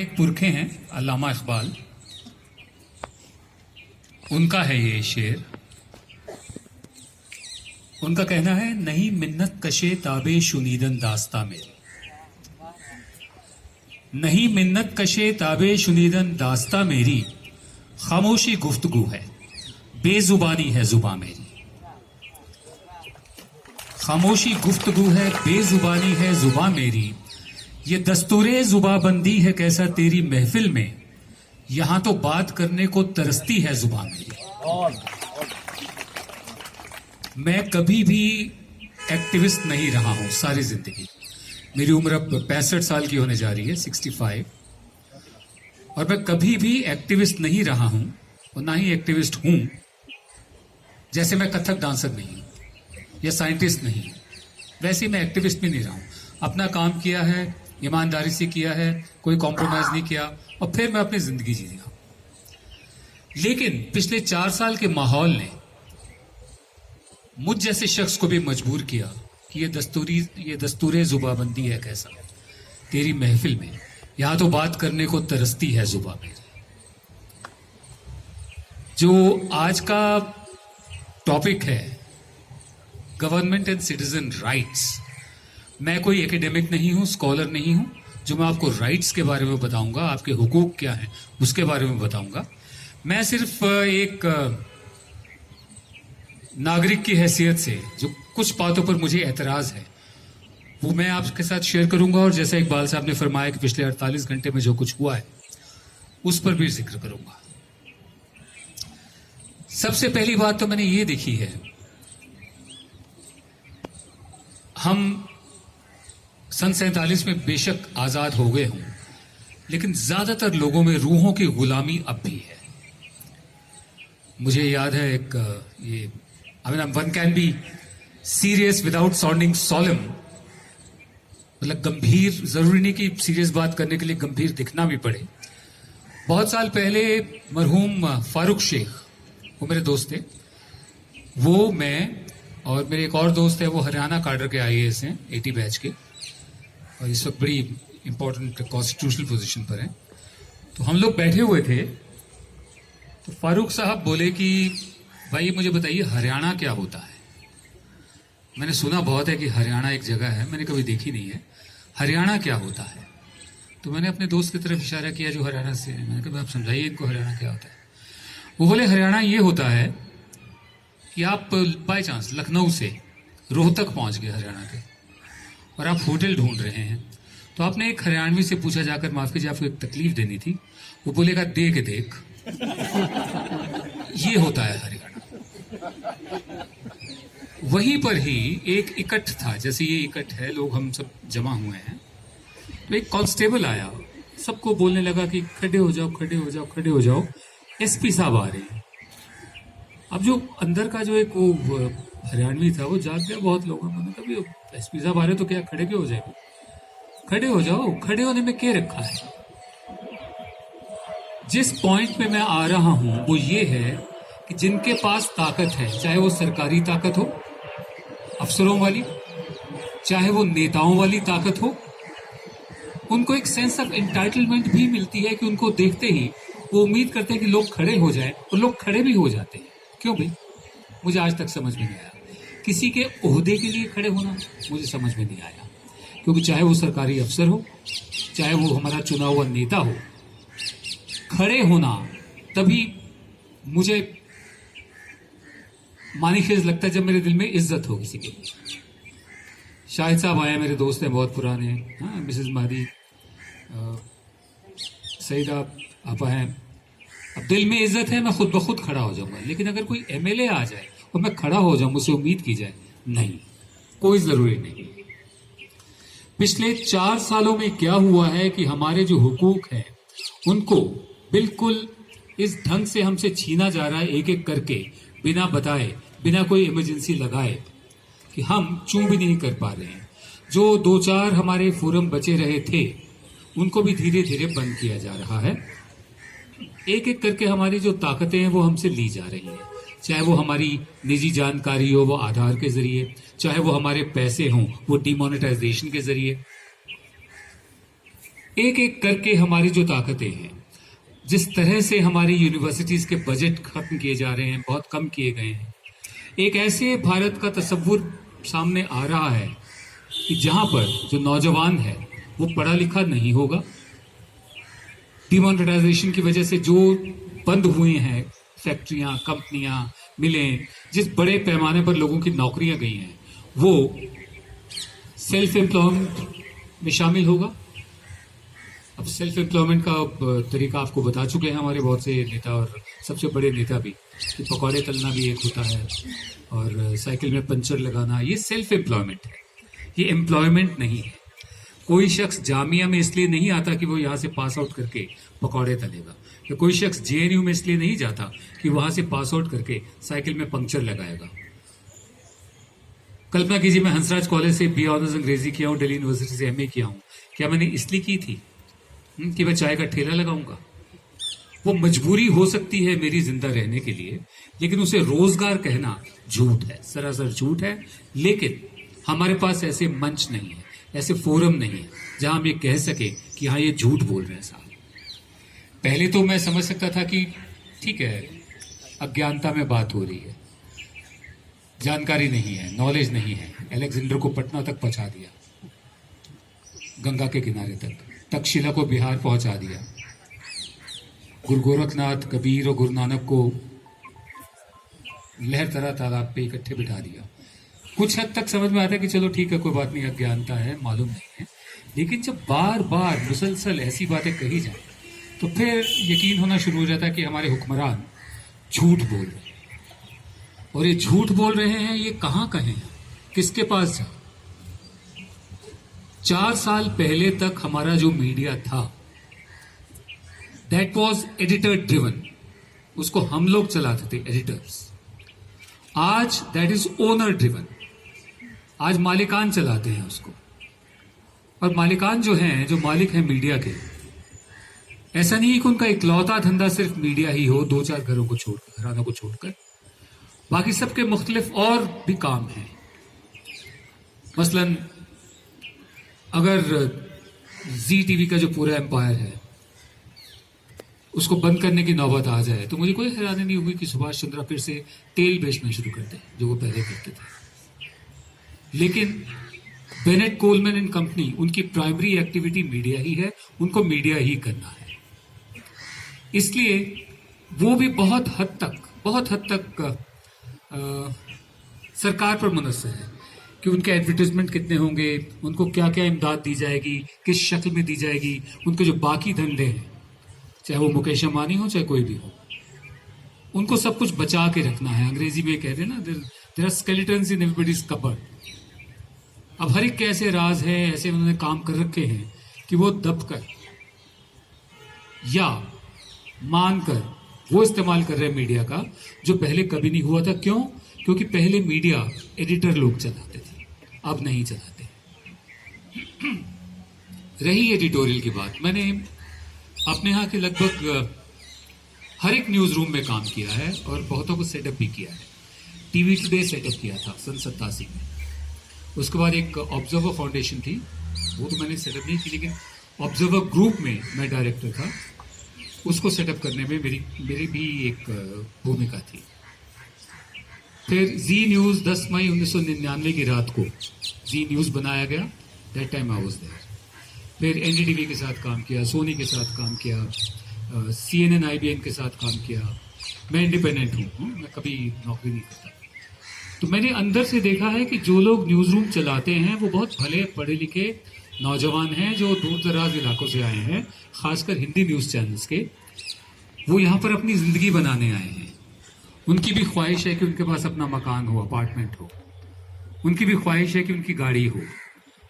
हमारे एक पुरखे हैं अल्लामा इकबाल, उनका है ये शेर। उनका कहना है, नहीं मिन्नत कशे ताबे शुनीदन दास्ता मेरी, नहीं मिन्नत कशे ताबे शुनीदन दास्ता मेरी, खामोशी गुफ्तगू है बेजुबानी है जुबा मेरी, खामोशी गुफ्तगू है बेजुबानी है जुबा मेरी, ये दस्तूरे जुबाबंदी है कैसा तेरी महफिल में, यहां तो बात करने को तरसती है जुबा मेरी। मैं कभी भी एक्टिविस्ट नहीं रहा हूं सारी जिंदगी। मेरी उम्र अब 65 साल की होने जा रही है, 65, और मैं कभी भी एक्टिविस्ट नहीं रहा हूं और ना ही एक्टिविस्ट हूं। जैसे मैं कथक डांसर नहीं हूं या साइंटिस्ट नहीं हूं, वैसे ही मैं एक्टिविस्ट भी नहीं रहा हूं। अपना काम किया है, ईमानदारी से किया है, कोई कॉम्प्रोमाइज नहीं किया, और फिर मैं अपनी जिंदगी जी रहा हूं। लेकिन पिछले 4 साल के माहौल ने मुझ जैसे शख्स को भी मजबूर किया कि ये दस्तूरे जुबाबंदी है कैसा तेरी महफिल में, यहां तो बात करने को तरसती है जुबा मेरी। जो आज का टॉपिक है गवर्नमेंट एंड सिटीजन राइट्स, मैं कोई एकेडमिक नहीं हूं, स्कॉलर नहीं हूं, जो मैं आपको राइट्स के बारे में बताऊंगा, आपके हुकूक क्या हैं उसके बारे में बताऊंगा। मैं सिर्फ एक नागरिक की हैसियत से जो कुछ बातों पर मुझे एतराज है वो मैं आपके साथ शेयर करूंगा, और जैसा इकबाल साहब ने फरमाया कि पिछले 48 घंटे में जो कुछ हुआ है उस पर भी जिक्र करूंगा। सबसे पहली बात तो मैंने ये देखी है, हम सन 47 में बेशक आजाद हो गए हों, लेकिन ज्यादातर लोगों में रूहों की गुलामी अब भी है। मुझे याद है एक ये one can be serious without sounding solemn, मतलब गंभीर, जरूरी नहीं कि सीरियस बात करने के लिए गंभीर दिखना भी पड़े। बहुत साल पहले मरहूम फारूक शेख, वो मेरे दोस्त थे, वो, मैं और मेरे एक और दोस्त है, वो हरियाणा काडर के IAS हैं, 80 बैच के, और इस वक्त बड़ी इंपॉर्टेंट कॉन्स्टिट्यूशनल पोजीशन पर हैं। तो हम लोग बैठे हुए थे, तो फारूक साहब बोले कि भाई मुझे बताइए हरियाणा क्या होता है। मैंने सुना बहुत है कि हरियाणा एक जगह है, मैंने कभी देखी नहीं है, हरियाणा क्या होता है। तो मैंने अपने दोस्त की तरफ इशारा किया जो हरियाणा से है, मैंने कहा आप समझाइए इनको हरियाणा क्या होता है। वो बोले हरियाणा ये होता है कि आप बाय चांस लखनऊ से रोहतक पहुंच गए हरियाणा के, और आप होटल ढूंढ रहे हैं, तो आपने एक हरियाणवी से पूछा जाकर, माफ कीजिए आपको एक तकलीफ देनी थी, वो बोलेगा दे के देख। ये होता है हरियाणा। वहीं पर ही एक इकट्ठ था, जैसे ये इकट्ठ है, लोग हम सब जमा हुए हैं, तो एक कांस्टेबल आया, सबको बोलने लगा कि खड़े हो जाओ, खड़े हो जाओ, खड़े हो जाओ, SP साहब आ रहे हैं। अब जो अंदर का जो एक वो हरियाणवी था वो जाग गया बहुत लोगों ने, मैंने कहा SP साहब आ रहे तो क्या खड़े क्यों हो जाएंगे, खड़े हो जाओ, खड़े होने में क्या रखा है। जिस पॉइंट पे मैं आ रहा हूं वो ये है कि जिनके पास ताकत है, चाहे वो सरकारी ताकत हो अफसरों वाली, चाहे वो नेताओं वाली ताकत हो, उनको एक सेंस ऑफ एंटाइटलमेंट भी मिलती है कि उनको देखते ही वो उम्मीद करते हैं कि लोग खड़े हो जाएं, और लोग खड़े भी हो जाते हैं। क्यों भाई, मुझे आज तक समझ में नहीं आया। किसी के ओहदे के लिए खड़े होना मुझे समझ में नहीं आया, क्योंकि चाहे वो सरकारी अफसर हो, चाहे वो हमारा चुना हुआ नेता हो, खड़े होना तभी मुझे मानीखेज लगता है जब मेरे दिल में इज्जत हो किसी की। शाहिद साहब आए, मेरे दोस्त हैं बहुत पुराने, हाँ, मिसेस मादी, सईदा आपा हैं। अब दिल में इज्जत है, मैं खुद ब खुद खड़ा हो जाऊंगा, लेकिन अगर कोई MLA आ जाए और मैं खड़ा हो जाऊं, मुझसे उम्मीद की जाए, नहीं, कोई जरूरी नहीं। पिछले 4 सालों में क्या हुआ है कि हमारे जो हुकूक हैं उनको बिल्कुल इस ढंग से हमसे छीना जा रहा है, एक एक करके, बिना बताए, बिना कोई इमरजेंसी लगाए, कि हम चूं भी नहीं कर पा रहे हैं। जो 2-4 हमारे फोरम बचे रहे थे उनको भी धीरे धीरे बंद किया जा रहा है। एक एक करके हमारी जो ताकतें हैं वो हमसे ली जा रही हैं, चाहे वो हमारी निजी जानकारी हो वो आधार के जरिए, चाहे वो हमारे पैसे हों वो डिमोनेटाइजेशन के जरिए। एक एक करके हमारी जो ताकतें हैं, जिस तरह से हमारी यूनिवर्सिटीज के बजट खत्म किए जा रहे हैं, बहुत कम किए गए हैं, एक ऐसे भारत का तस्वुर सामने आ रहा है कि जहां पर जो नौजवान है वो पढ़ा लिखा नहीं होगा। डिमोनेटाइजेशन की वजह से जो बंद हुए हैं फैक्ट्रियां, कंपनियां, मिलें, जिस बड़े पैमाने पर लोगों की नौकरियां गई हैं, वो सेल्फ एम्प्लॉयमेंट में शामिल होगा। अब सेल्फ एम्प्लॉयमेंट का तरीका आपको बता चुके हैं हमारे बहुत से नेता और सबसे बड़े नेता भी, कि पकौड़े तलना भी एक होता है और साइकिल में पंचर लगाना, ये सेल्फ एम्प्लॉयमेंट है, ये एम्प्लॉयमेंट नहीं है। कोई शख्स जामिया में इसलिए नहीं आता कि वो यहाँ से पास आउट करके पकौड़े तलेगा, या कोई शख्स जेएनयू में इसलिए नहीं जाता कि वहां से पास आउट करके साइकिल में पंक्चर लगाएगा। कल्पना कीजिए, मैं हंसराज कॉलेज से बी ऑनर्स अंग्रेजी किया हूँ, दिल्ली यूनिवर्सिटी से एमए किया हूँ। क्या मैंने इसलिए की थी कि मैं चाय का ठेला लगाऊंगा? वो मजबूरी हो सकती है मेरी जिंदा रहने के लिए, लेकिन उसे रोजगार कहना झूठ है, सरासर झूठ है। लेकिन हमारे पास ऐसे मंच नहीं है, ऐसे फोरम नहीं है जहां हम ये कह सके कि हाँ ये झूठ बोल रहे हैं साहब। पहले तो मैं समझ सकता था कि ठीक है, अज्ञानता में बात हो रही है, जानकारी नहीं है, नॉलेज नहीं है। अलेक्जेंडर को पटना तक पहुंचा दिया, गंगा के किनारे तक, तक्षशिला को बिहार पहुंचा दिया, गुरु गोरखनाथ, कबीर और गुरु नानक को लहरतरा तालाब पे इकट्ठे बिठा दिया। कुछ हद तक समझ में आता है कि चलो ठीक है, कोई बात नहीं, अज्ञानता है, मालूम नहीं है। लेकिन जब बार बार मुसलसल ऐसी बातें कही जाए तो फिर यकीन होना शुरू हो जाता है कि हमारे हुक्मरान झूठ बोल रहे हैं। और ये झूठ बोल रहे हैं, ये कहाँ कहें, किसके पास जाए? 4 साल पहले तक हमारा जो मीडिया था, दैट वॉज एडिटर ड्रिवन, उसको हम लोग चलाते थे, एडिटर्स। आज दैट इज ओनर ड्रिवन, आज मालिकान चलाते हैं उसको। और मालिकान जो हैं, जो मालिक हैं मीडिया के, ऐसा नहीं है कि उनका इकलौता धंधा सिर्फ मीडिया ही हो, 2-4 घरों को छोड़कर, घरानों को छोड़कर, बाकी सबके मुख्तलिफ और भी काम हैं। मसलन अगर जी टीवी का जो पूरा एम्पायर है उसको बंद करने की नौबत आ जाए तो मुझे कोई हैरानी नहीं होगी कि सुभाष चंद्रा फिर से तेल बेचना शुरू कर दें, जो वो पहले करते थे। लेकिन बेनेट कोलमैन एंड कंपनी, उनकी प्राइमरी एक्टिविटी मीडिया ही है, उनको मीडिया ही करना है। इसलिए वो भी बहुत हद तक सरकार पर मुनस्सर है कि उनके एडवर्टाइजमेंट कितने होंगे, उनको क्या क्या इमदाद दी जाएगी, किस शक्ल में दी जाएगी, उनके जो बाकी धंधे हैं, चाहे वो मुकेश अंबानी हो चाहे कोई भी हो, उनको सब कुछ बचा के रखना है। अंग्रेजी में कहते हैं ना, there are skeletons in everybody's cupboard. अब हर एक के ऐसे राज है, ऐसे उन्होंने काम कर रखे हैं कि वो दबकर या मानकर वो इस्तेमाल कर रहे हैं मीडिया का, जो पहले कभी नहीं हुआ था। क्यों? क्योंकि पहले मीडिया एडिटर लोग चलाते थे, अब नहीं चलाते। रही एडिटोरियल की बात, मैंने अपने यहाँ के लगभग हर एक न्यूज रूम में काम किया है और बहुतों को सेटअप भी किया है। टीवी टुडे सेटअप किया था सन 87 में। उसके बाद एक ऑब्जर्वर फाउंडेशन थी, वो तो मैंने सेटअप नहीं की, लेकिन ऑब्जर्वर ग्रुप में मैं डायरेक्टर था, उसको सेटअप करने में मेरी भी एक भूमिका थी। फिर जी न्यूज़ 10 मई 1999 की रात को जी न्यूज़ बनाया गया, that time I was there. फिर एनडीटीवी के साथ काम किया, सोनी के साथ काम किया, CNN IBN के साथ काम किया। मैं इंडिपेंडेंट हूँ, मैं कभी नौकरी नहीं करता। तो मैंने अंदर से देखा है कि जो लोग न्यूज़ रूम चलाते हैं वो बहुत भले पढ़े लिखे नौजवान हैं, जो दूर दराज इलाकों से आए हैं, खासकर हिंदी न्यूज़ चैनल्स के। वो यहाँ पर अपनी ज़िंदगी बनाने आए हैं। उनकी भी ख्वाहिश है कि उनके पास अपना मकान हो, अपार्टमेंट हो। उनकी भी ख्वाहिश है कि उनकी गाड़ी हो।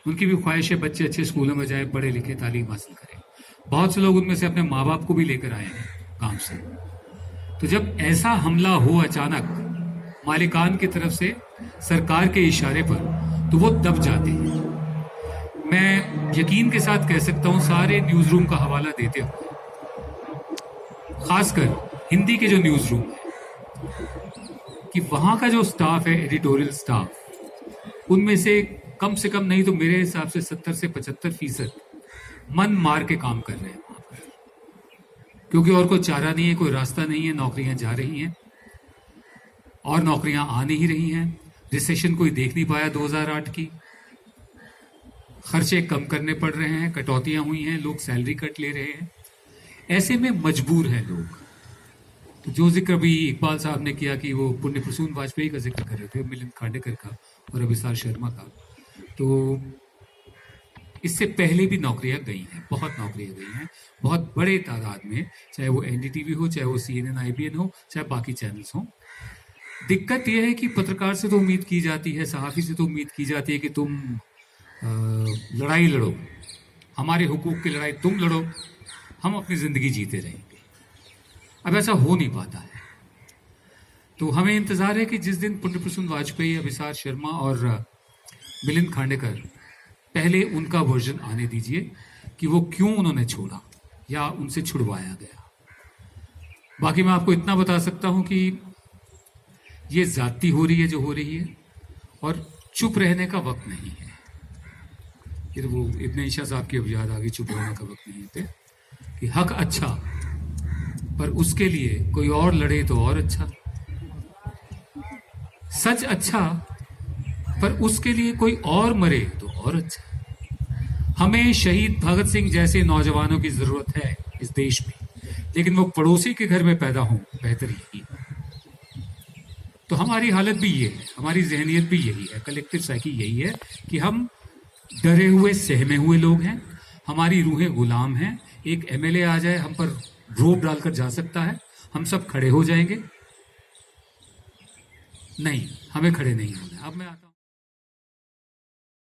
उनकी भी ख्वाहिश है बच्चे अच्छे स्कूलों में जाए, पढ़े लिखे, तालीम हासिल करें। बहुत से लोग उनमें से अपने माँ बाप को भी लेकर आए हैं काम से। तो जब ऐसा हमला हो अचानक मालिकान की तरफ से सरकार के इशारे पर, तो वो दब जाते हैं। मैं यकीन के साथ कह सकता हूँ, सारे न्यूज़ रूम का हवाला देते हुए, खासकर हिंदी के जो न्यूज़ रूम है, कि वहाँ का जो स्टाफ है, एडिटोरियल स्टाफ, उनमें से कम नहीं तो मेरे हिसाब से 70 से 75% मन मार के काम कर रहे हैं वहां पर, क्योंकि और कोई चारा नहीं है, कोई रास्ता नहीं है। नौकरियां जा रही हैं और नौकरियां आ नहीं रही हैं। रिसेशन कोई देख नहीं पाया 2008 की। खर्चे कम करने पड़ रहे हैं, कटौतियां हुई हैं, लोग सैलरी कट ले रहे हैं। ऐसे में मजबूर हैं लोग। तो जो जिक्र अभी इकबाल साहब ने किया कि वो पुण्य प्रसून वाजपेयी का जिक्र कर रहे थे, मिलिंद खांडेकर का और अभिसार शर्मा का, तो इससे पहले भी नौकरियां गई हैं, बहुत नौकरियां गई हैं, बहुत बड़े तादाद में, चाहे वो एनडीटीवी हो, चाहे वो सीएनएन आईबीएन हो, चाहे बाकी चैनल्स हों। दिक्कत यह है कि पत्रकार से तो उम्मीद की जाती है, सहाफ़ी से तो उम्मीद की जाती है कि तुम लड़ाई लड़ो, हमारे हुकूक की लड़ाई तुम लड़ो, हम अपनी ज़िंदगी जीते रहेंगे। अब ऐसा हो नहीं पाता है। तो हमें इंतज़ार है कि जिस दिन पुण्य प्रसून वाजपेयी, अभिसार शर्मा और मिलिंद खांडेकर, पहले उनका वर्जन आने दीजिए कि वो क्यों उन्होंने छोड़ा या उनसे छुड़वाया गया। बाकी मैं आपको इतना बता सकता हूं कि ये जाती हो रही है जो हो रही है, और चुप रहने का वक्त नहीं है। फिर वो इब्न ईशा साहब की अब याद आ गई, चुप रहने का वक्त नहीं है कि हक अच्छा, पर उसके लिए कोई और लड़े तो और अच्छा। सच अच्छा, पर उसके लिए कोई और मरे तो और अच्छा। हमें शहीद भगत सिंह जैसे नौजवानों की जरूरत है इस देश में, लेकिन वो पड़ोसी के घर में पैदा हों, बेहतर यही। तो हमारी हालत भी ये है, हमारी जहनियत भी यही है, कलेक्टिव साइकी यही है कि हम डरे हुए, सहमे हुए लोग हैं, हमारी रूहें गुलाम हैं। एक एमएलए आ जाए, हम पर रोब डालकर जा सकता है, हम सब खड़े हो जाएंगे। नहीं, हमें खड़े नहीं होना। अब मैं आता हूं।